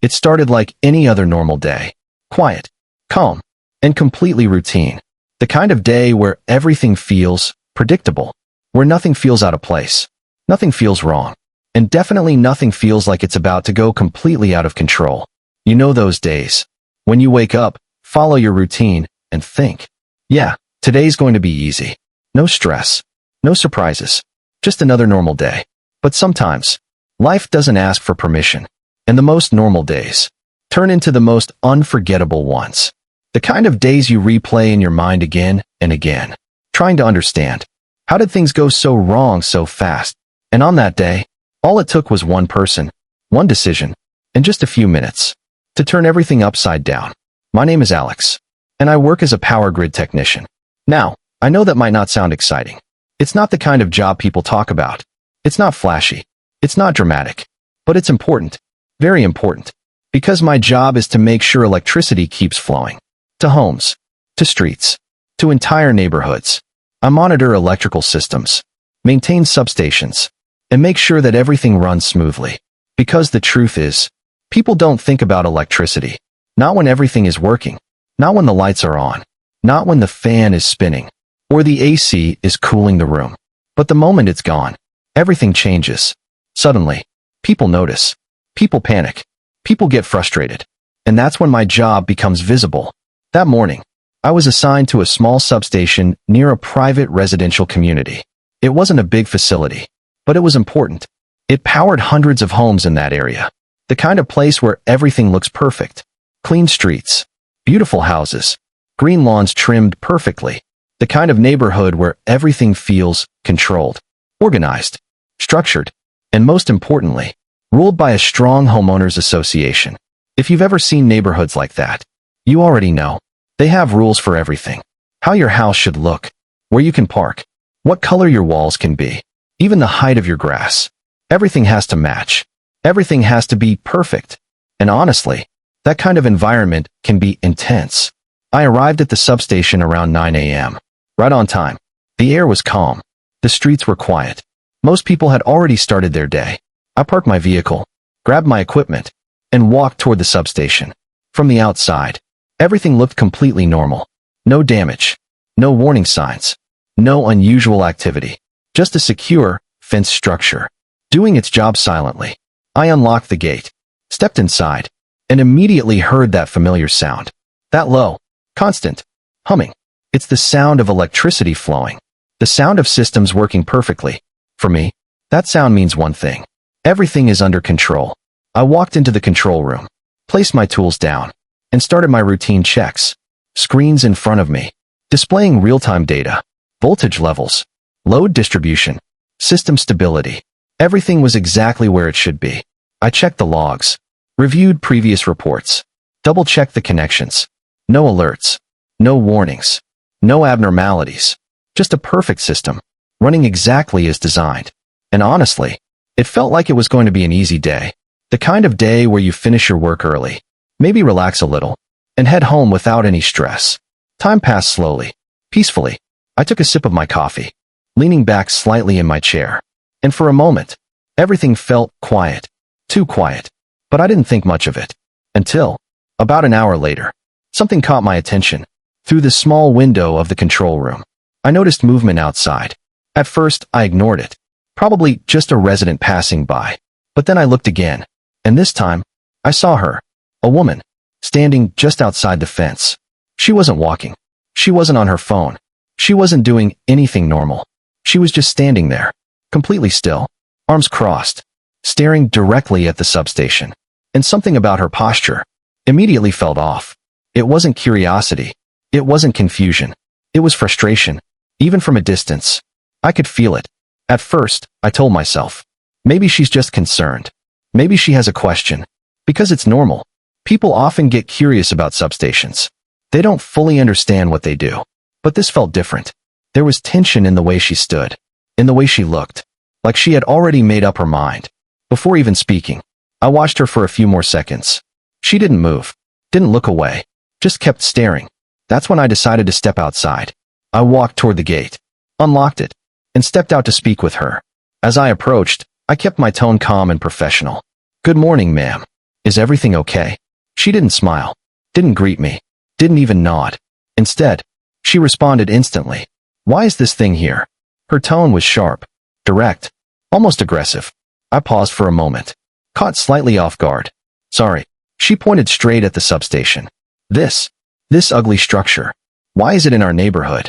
It started like any other normal day. Quiet, calm, and completely routine. The kind of day where everything feels predictable, where nothing feels out of place, nothing feels wrong, and definitely nothing feels like it's about to go completely out of control. You know those days when you wake up, follow your routine, and think, yeah, today's going to be easy. No stress, no surprises, just another normal day. But sometimes, life doesn't ask for permission, and the most normal days turn into the most unforgettable ones. The kind of days you replay in your mind again and again, trying to understand, how did things go so wrong so fast? And on that day, all it took was one person, one decision, and just a few minutes to turn everything upside down. My name is Alex, and I work as a power grid technician. Now, I know that might not sound exciting. It's not the kind of job people talk about. It's not flashy. It's not dramatic. But it's important. Very important. Because my job is to make sure electricity keeps flowing. To homes. To streets. To entire neighborhoods. I monitor electrical systems. Maintain substations. And make sure that everything runs smoothly. Because the truth is, people don't think about electricity. Not when everything is working. Not when the lights are on. Not when the fan is spinning. Or the AC is cooling the room. But the moment it's gone, everything changes. Suddenly, people notice. People panic. People get frustrated. And that's when my job becomes visible. That morning, I was assigned to a small substation near a private residential community. It wasn't a big facility, but it was important. It powered hundreds of homes in that area. The kind of place where everything looks perfect. Clean streets, beautiful houses, green lawns trimmed perfectly. The kind of neighborhood where everything feels controlled, organized, structured, and most importantly, ruled by a strong homeowners association. If you've ever seen neighborhoods like that, you already know. They have rules for everything. How your house should look, where you can park, what color your walls can be, even the height of your grass. Everything has to match. Everything has to be perfect. And honestly, that kind of environment can be intense. I arrived at the substation around 9 a.m. Right on time. The air was calm. The streets were quiet. Most people had already started their day. I parked my vehicle, grabbed my equipment, and walked toward the substation. From the outside, everything looked completely normal. No damage. No warning signs. No unusual activity. Just a secure, fenced structure, doing its job silently. I unlocked the gate, stepped inside, and immediately heard that familiar sound. That low, constant, humming. It's the sound of electricity flowing. The sound of systems working perfectly. For me, that sound means one thing. Everything is under control. I walked into the control room, placed my tools down, and started my routine checks. Screens in front of me, displaying real-time data, voltage levels, load distribution, system stability. Everything was exactly where it should be. I checked the logs, reviewed previous reports, double-checked the connections. No alerts, no warnings, no abnormalities. Just a perfect system, running exactly as designed. And honestly, it felt like it was going to be an easy day. The kind of day where you finish your work early, maybe relax a little, and head home without any stress. Time passed slowly, peacefully. I took a sip of my coffee, leaning back slightly in my chair. And for a moment, everything felt quiet. Too quiet. But I didn't think much of it. Until, about an hour later, something caught my attention. Through the small window of the control room, I noticed movement outside. At first, I ignored it. Probably just a resident passing by. But then I looked again. And this time, I saw her. A woman, standing just outside the fence. She wasn't walking. She wasn't on her phone. She wasn't doing anything normal. She was just standing there, completely still, arms crossed, staring directly at the substation. And something about her posture immediately felt off. It wasn't curiosity. It wasn't confusion. It was frustration. Even from a distance, I could feel it. At first, I told myself, maybe she's just concerned. Maybe she has a question. Because it's normal. People often get curious about substations. They don't fully understand what they do. But this felt different. There was tension in the way she stood, in the way she looked, like she had already made up her mind. Before even speaking, I watched her for a few more seconds. She didn't move, didn't look away, just kept staring. That's when I decided to step outside. I walked toward the gate, unlocked it, and stepped out to speak with her. As I approached, I kept my tone calm and professional. "Good morning, ma'am," Is everything okay? She didn't smile, didn't greet me, didn't even nod. Instead, she responded instantly. Why is this thing here? Her tone was sharp, direct, almost aggressive. I paused for a moment, caught slightly off guard. Sorry. She pointed straight at the substation. This ugly structure. Why is it in our neighborhood?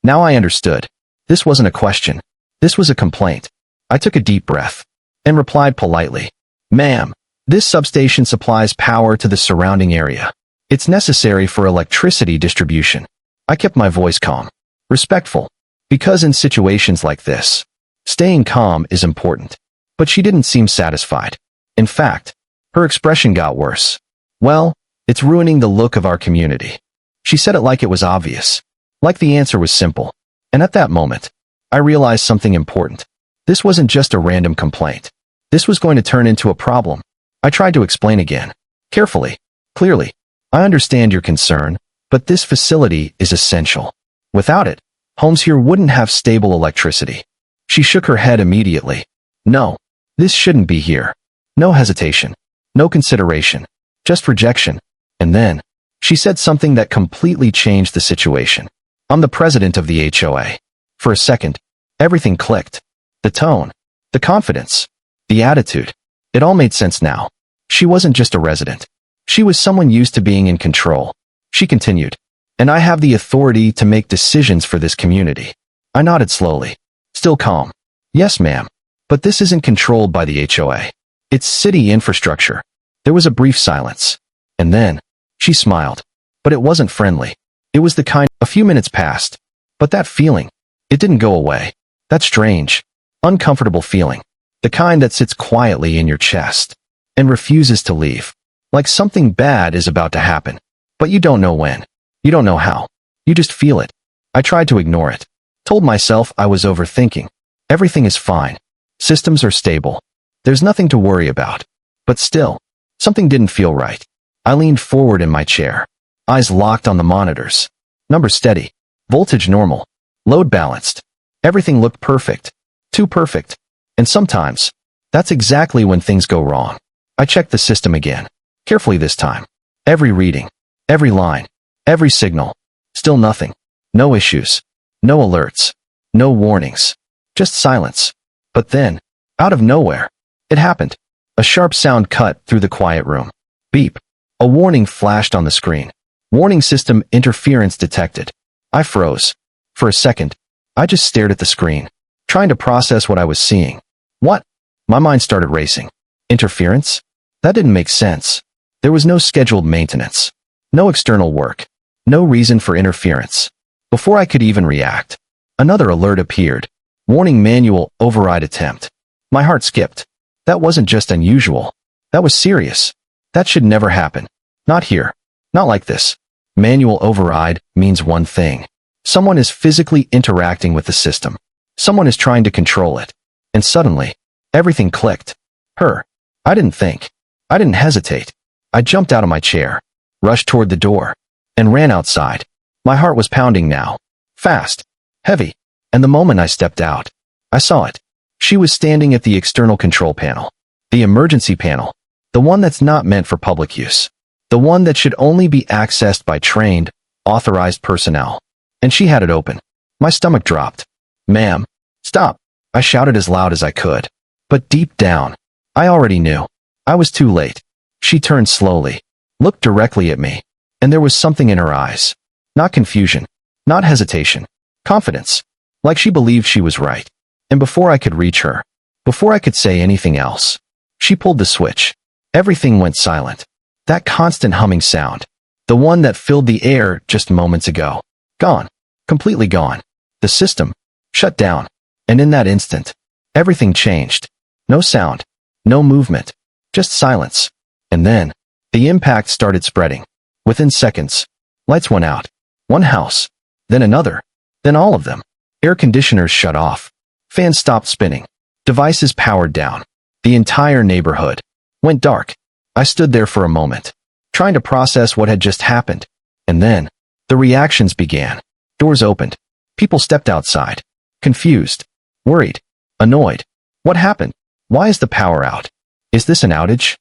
Now I understood. This wasn't a question. This was a complaint. I took a deep breath and replied politely. Ma'am, this substation supplies power to the surrounding area. It's necessary for electricity distribution. I kept my voice calm, respectful, because in situations like this, staying calm is important. But she didn't seem satisfied. In fact, her expression got worse. Well, it's ruining the look of our community. She said it like it was obvious, like the answer was simple. And at that moment, I realized something important. This wasn't just a random complaint. This was going to turn into a problem. I tried to explain again, carefully, clearly. I understand your concern, but this facility is essential. Without it, homes here wouldn't have stable electricity. She shook her head immediately. No, this shouldn't be here. No hesitation, no consideration, just rejection. And then, she said something that completely changed the situation. I'm the president of the HOA. For a second, everything clicked. The tone, the confidence, the attitude. It all made sense now. She wasn't just a resident. She was someone used to being in control. She continued. And I have the authority to make decisions for this community. I nodded slowly, still calm. Yes, ma'am. But this isn't controlled by the HOA. It's city infrastructure. There was a brief silence. And then, she smiled. But it wasn't friendly. It was the kind. A few minutes passed. But that feeling, it didn't go away. That strange, uncomfortable feeling. The kind that sits quietly in your chest and refuses to leave. Like something bad is about to happen. But you don't know when. You don't know how. You just feel it. I tried to ignore it. Told myself I was overthinking. Everything is fine. Systems are stable. There's nothing to worry about. But still, something didn't feel right. I leaned forward in my chair. Eyes locked on the monitors. Numbers steady. Voltage normal. Load balanced. Everything looked perfect. Too perfect. And sometimes, that's exactly when things go wrong. I checked the system again. Carefully this time. Every reading. Every line. Every signal. Still nothing. No issues. No alerts. No warnings. Just silence. But then, out of nowhere, it happened. A sharp sound cut through the quiet room. Beep. A warning flashed on the screen. Warning system interference detected. I froze. For a second, I just stared at the screen, trying to process what I was seeing. What? My mind started racing. Interference? That didn't make sense. There was no scheduled maintenance. No external work. No reason for interference. Before I could even react, another alert appeared. Warning manual override attempt. My heart skipped. That wasn't just unusual. That was serious. That should never happen. Not here. Not like this. Manual override means one thing. Someone is physically interacting with the system. Someone is trying to control it. And suddenly, everything clicked. Her. I didn't think. I didn't hesitate. I jumped out of my chair, rushed toward the door, and ran outside. My heart was pounding now. Fast. Heavy. And the moment I stepped out, I saw it. She was standing at the external control panel. The emergency panel. The one that's not meant for public use. The one that should only be accessed by trained, authorized personnel. And she had it open. My stomach dropped. Ma'am, stop. I shouted as loud as I could. But deep down, I already knew. I was too late. She turned slowly, looked directly at me, and there was something in her eyes. Not confusion, not hesitation, confidence. Like she believed she was right. And before I could reach her, before I could say anything else, she pulled the switch. Everything went silent. That constant humming sound, the one that filled the air just moments ago, gone, completely gone. The system shut down. And in that instant, everything changed. No sound, no movement, just silence. And then, the impact started spreading. Within seconds, lights went out. One house, then another, then all of them. Air conditioners shut off. Fans stopped spinning. Devices powered down. The entire neighborhood went dark. I stood there for a moment, trying to process what had just happened. And then, the reactions began. Doors opened. People stepped outside. Confused. Worried. Annoyed. What happened? Why is the power out? Is this an outage?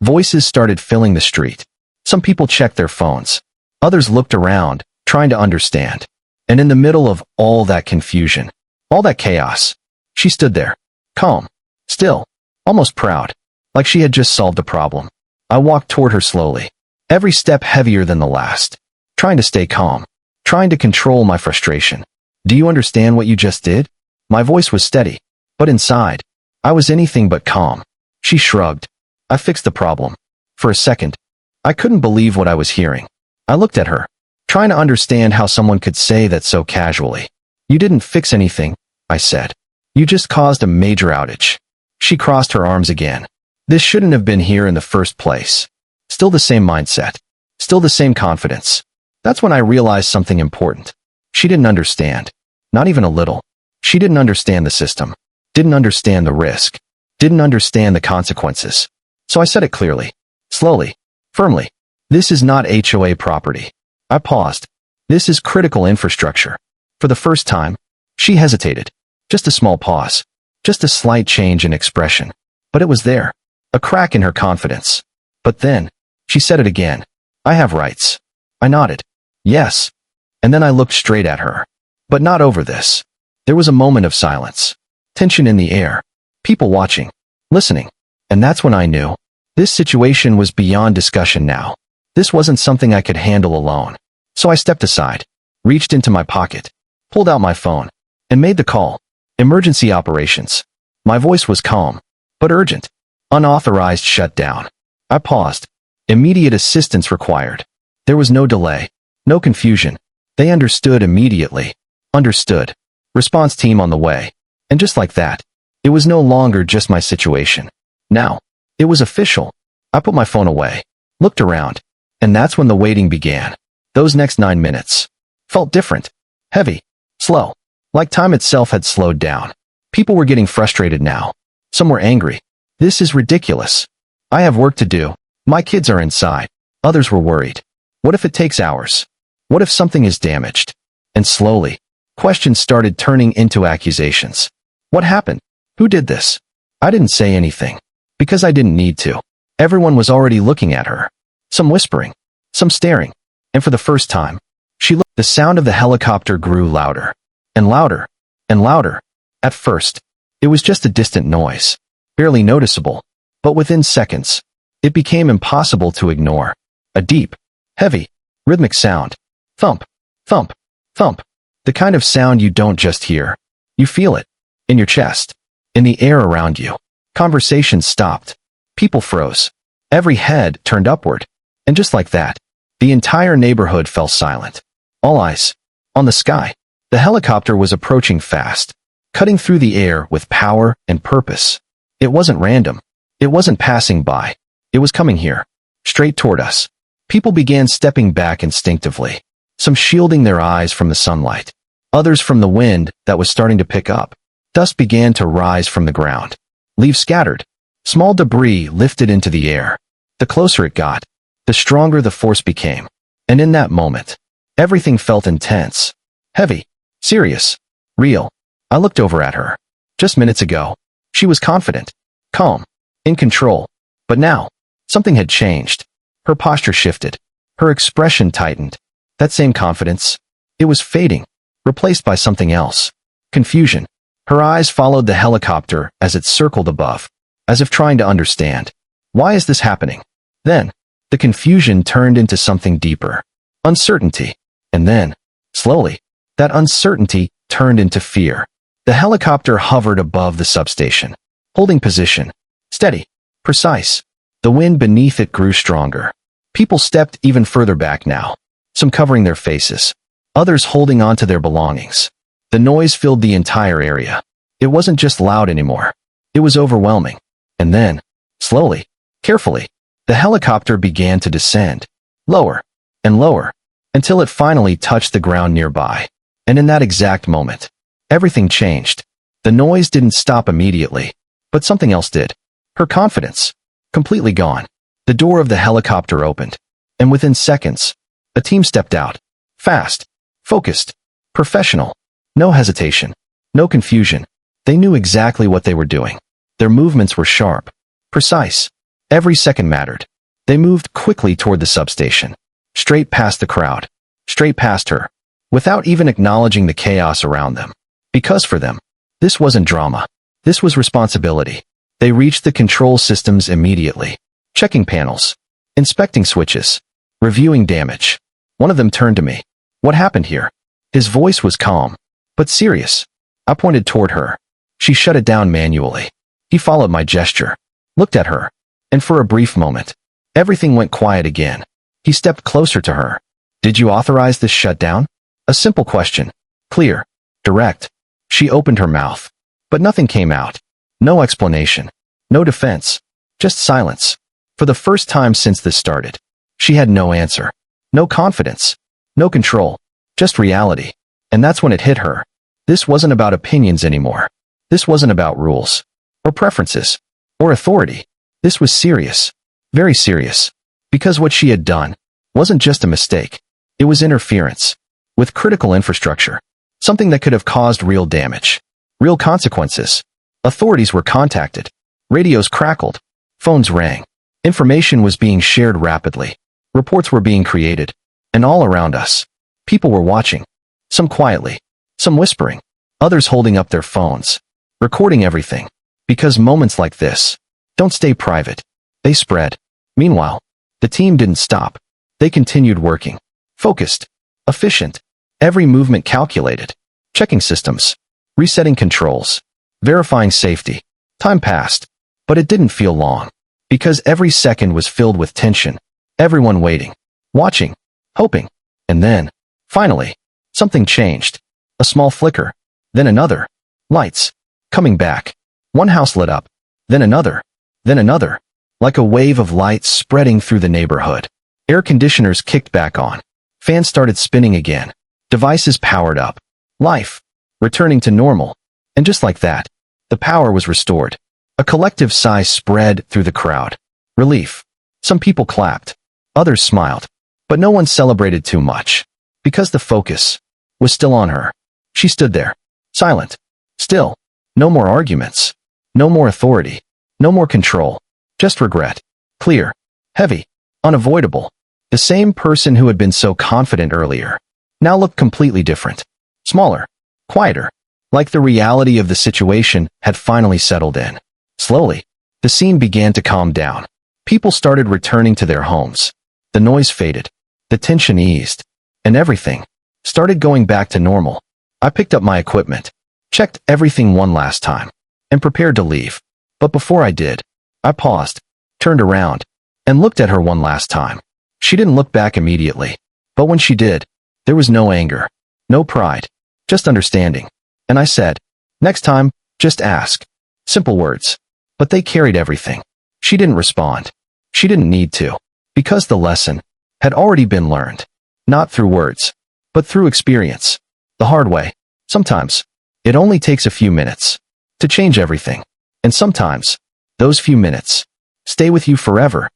Voices started filling the street. Some people checked their phones. Others looked around, trying to understand. And in the middle of all that confusion, all that chaos, she stood there, calm, still, almost proud, like she had just solved a problem. I walked toward her slowly, every step heavier than the last, trying to stay calm, trying to control my frustration. Do you understand what you just did? My voice was steady, but inside, I was anything but calm. She shrugged. I fixed the problem. For a second, I couldn't believe what I was hearing. I looked at her, trying to understand how someone could say that so casually. You didn't fix anything, I said. You just caused a major outage. She crossed her arms again. This shouldn't have been here in the first place. Still the same mindset. Still the same confidence. That's when I realized something important. She didn't understand. Not even a little. She didn't understand the system. Didn't understand the risk. Didn't understand the consequences. So I said it clearly, slowly, firmly. This is not HOA property. I paused. This is critical infrastructure. For the first time, she hesitated. Just a small pause. Just a slight change in expression. But it was there. A crack in her confidence. But then, she said it again. I have rights. I nodded. Yes. And then I looked straight at her. But not over this. There was a moment of silence. Tension in the air. People watching. Listening. And that's when I knew. This situation was beyond discussion now. This wasn't something I could handle alone. So I stepped aside, reached into my pocket, pulled out my phone, and made the call. Emergency operations. My voice was calm, but urgent. Unauthorized shutdown. I paused. Immediate assistance required. There was no delay, no confusion. They understood immediately. Understood. Response team on the way. And just like that, it was no longer just my situation. Now, it was official. I put my phone away, looked around, and that's when the waiting began. Those next 9 minutes felt different, heavy, slow, like time itself had slowed down. People were getting frustrated now. Some were angry. This is ridiculous. I have work to do. My kids are inside. Others were worried. What if it takes hours? What if something is damaged? And slowly, questions started turning into accusations. What happened? Who did this? I didn't say anything, because I didn't need to. Everyone was already looking at her. Some whispering, some staring. And for the first time, she looked. The sound of the helicopter grew louder, and louder, and louder. At first, it was just a distant noise, barely noticeable. But within seconds, it became impossible to ignore. A deep, heavy, rhythmic sound. Thump, thump, thump. The kind of sound you don't just hear. You feel it. In your chest. In the air around you. Conversations stopped. People froze. Every head turned upward. And just like that, the entire neighborhood fell silent. All eyes on the sky. The helicopter was approaching fast, cutting through the air with power and purpose. It wasn't random. It wasn't passing by. It was coming here, straight toward us. People began stepping back instinctively, some shielding their eyes from the sunlight, others from the wind that was starting to pick up. Dust began to rise from the ground. Leaves scattered. Small debris lifted into the air. The closer it got, the stronger the force became. And in that moment, everything felt intense, heavy, serious, real. I looked over at her. Just minutes ago, she was confident, calm, in control. But now, something had changed. Her posture shifted. Her expression tightened. That same confidence, it was fading, replaced by something else. Confusion. Her eyes followed the helicopter as it circled above, as if trying to understand. Why is this happening? Then, the confusion turned into something deeper. Uncertainty. And then, slowly, that uncertainty turned into fear. The helicopter hovered above the substation, holding position. Steady. Precise. The wind beneath it grew stronger. People stepped even further back now, some covering their faces, others holding on to their belongings. The noise filled the entire area. It wasn't just loud anymore. It was overwhelming. And then, slowly, carefully, the helicopter began to descend, lower and lower, until it finally touched the ground nearby. And in that exact moment, everything changed. The noise didn't stop immediately, but something else did. Her confidence, completely gone. The door of the helicopter opened, and within seconds, a team stepped out. Fast, focused, professional. No hesitation, no confusion. They knew exactly what they were doing. Their movements were sharp, precise, Every second mattered. They moved quickly toward the substation. Straight past the crowd. Straight past her. Without even acknowledging the chaos around them. Because for them, this wasn't drama. This was responsibility. They reached the control systems immediately. Checking panels. Inspecting switches. Reviewing damage. One of them turned to me. What happened here? His voice was calm, but serious. I pointed toward her. She shut it down manually. He followed my gesture. Looked at her. And for a brief moment, everything went quiet again. He stepped closer to her. Did you authorize this shutdown? A simple question. Clear. Direct. She opened her mouth. But nothing came out. No explanation. No defense. Just silence. For the first time since this started, she had no answer. No confidence. No control. Just reality. And that's when it hit her. This wasn't about opinions anymore. This wasn't about rules. Or preferences. Or authority. This was serious. Very serious. Because what she had done wasn't just a mistake. It was interference. With critical infrastructure. Something that could have caused real damage. Real consequences. Authorities were contacted. Radios crackled. Phones rang. Information was being shared rapidly. Reports were being created. And all around us, people were watching. Some quietly. Some whispering. Others holding up their phones. Recording everything. Because moments like this don't stay private. They spread. Meanwhile, the team didn't stop. They continued working. Focused. Efficient. Every movement calculated. Checking systems. Resetting controls. Verifying safety. Time passed. But it didn't feel long. Because every second was filled with tension. Everyone waiting. Watching. Hoping. And then, finally, something changed. A small flicker. Then another. Lights. Coming back. One house lit up. Then another. Then another. Like a wave of lights spreading through the neighborhood. Air conditioners kicked back on. Fans started spinning again. Devices powered up. Life. Returning to normal. And just like that, the power was restored. A collective sigh spread through the crowd. Relief. Some people clapped. Others smiled. But no one celebrated too much. Because the focus was still on her. She stood there. Silent. Still. No more arguments. No more authority. No more control. Just regret. Clear. Heavy. Unavoidable. The same person who had been so confident earlier now looked completely different. Smaller. Quieter. Like the reality of the situation had finally settled in. Slowly, the scene began to calm down. People started returning to their homes. The noise faded. The tension eased. And everything started going back to normal. I picked up my equipment, checked everything one last time, and prepared to leave. But before I did, I paused, turned around, and looked at her one last time. She didn't look back immediately. But when she did, there was no anger, no pride, just understanding. And I said, next time, just ask. Simple words. But they carried everything. She didn't respond. She didn't need to. Because the lesson had already been learned. Not through words, but through experience. The hard way. Sometimes, it only takes a few minutes to change everything. And sometimes, those few minutes stay with you forever.